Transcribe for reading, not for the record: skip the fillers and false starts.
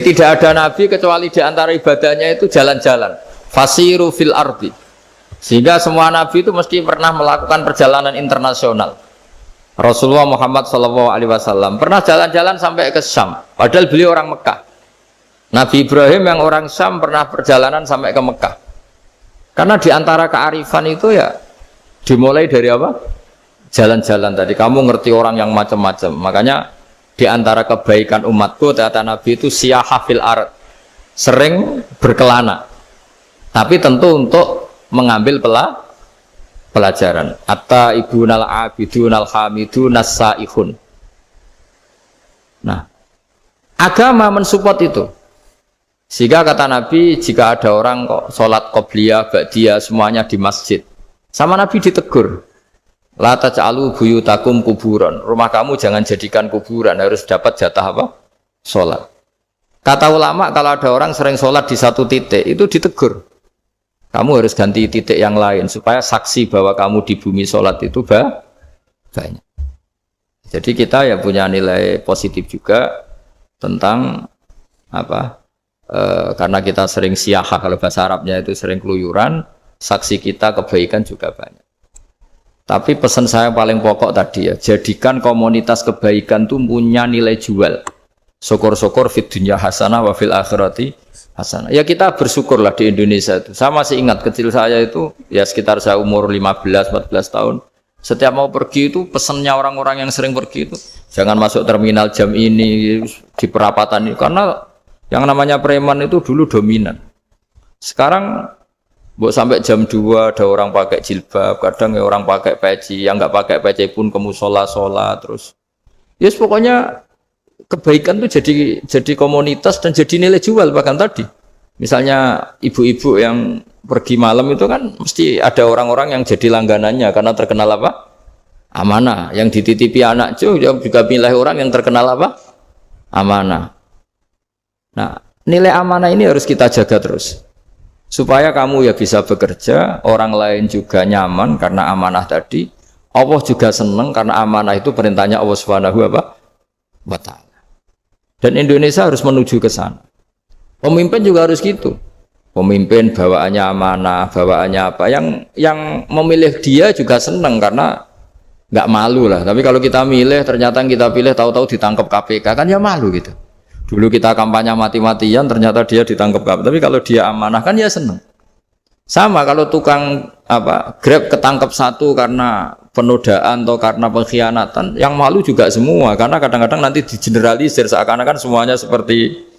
Tidak ada nabi kecuali di antara ibadahnya itu jalan-jalan. Fasiru fil ardi. Sehingga semua nabi itu mesti pernah melakukan perjalanan internasional. Rasulullah Muhammad SAW pernah jalan-jalan sampai ke Syam. Padahal beliau orang Mekah. Nabi Ibrahim yang orang Syam pernah perjalanan sampai ke Mekah. Karena di antara kearifan itu ya dimulai dari apa? Jalan-jalan tadi. Kamu ngerti orang yang macam-macam. Makanya di antara kebaikan umatku kata Nabi itu siyaha fil ard, sering berkelana, tapi tentu untuk mengambil pelajaran. Atta ibunal abidunal hamidun saihun. Nah, agama mensupport itu. Sehingga kata Nabi, jika ada orang kok sholat qobliyah, ba'diyah semuanya di masjid, sama Nabi ditegur, la taj'alu buyutakum kuburan. Rumah kamu jangan jadikan kuburan, harus dapat jatah apa? Sholat. Kata ulama, kalau ada orang sering sholat di satu titik, itu ditegur. Kamu harus ganti titik yang lain, supaya saksi bahwa kamu di bumi sholat itu banyak. Jadi kita ya punya nilai positif juga tentang apa? Karena kita sering siyaha, kalau bahasa Arabnya itu sering keluyuran, saksi kita kebaikan juga banyak. Tapi pesan saya paling pokok tadi ya, jadikan komunitas kebaikan itu punya nilai jual. Syukur-syukur fid dunya hasanah wa fil akhirati hasanah. Ya kita bersyukurlah di Indonesia itu. Saya masih ingat kecil saya itu, ya sekitar saya umur 15-14 tahun. Setiap mau pergi itu pesannya orang-orang yang sering pergi itu, jangan masuk terminal jam ini, di perapatan ini. Karena yang namanya preman itu dulu dominan. Sekarang sampai jam 2 ada orang pakai jilbab, kadang ya orang pakai peci, yang nggak pakai peci pun ke musola terus. Yes, pokoknya kebaikan itu jadi komunitas dan jadi nilai jual. Bahkan tadi, misalnya ibu-ibu yang pergi malam itu kan mesti ada orang-orang yang jadi langganannya karena terkenal apa? Amanah. Yang dititipi anak juga pilih orang yang terkenal apa? Amanah. Nah, nilai amanah ini harus kita jaga terus. Supaya kamu ya bisa bekerja, orang lain juga nyaman karena amanah tadi. Allah juga senang karena amanah itu perintahnya Allah Subhanahu wa ta'ala. Dan Indonesia harus menuju ke sana. Pemimpin juga harus gitu. Pemimpin bawaannya amanah, bawaannya apa? Yang memilih dia juga senang karena nggak malu lah. Tapi kalau kita milih, ternyata kita pilih tahu-tahu ditangkap KPK, kan ya malu gitu. Dulu kita kampanye mati-matian, ternyata dia ditangkap KPK. Tapi kalau dia amanah kan ya senang. Sama kalau tukang Grab ketangkap satu karena penodaan atau karena pengkhianatan, yang malu juga semua. Karena kadang-kadang nanti digeneralisir seakan-akan semuanya seperti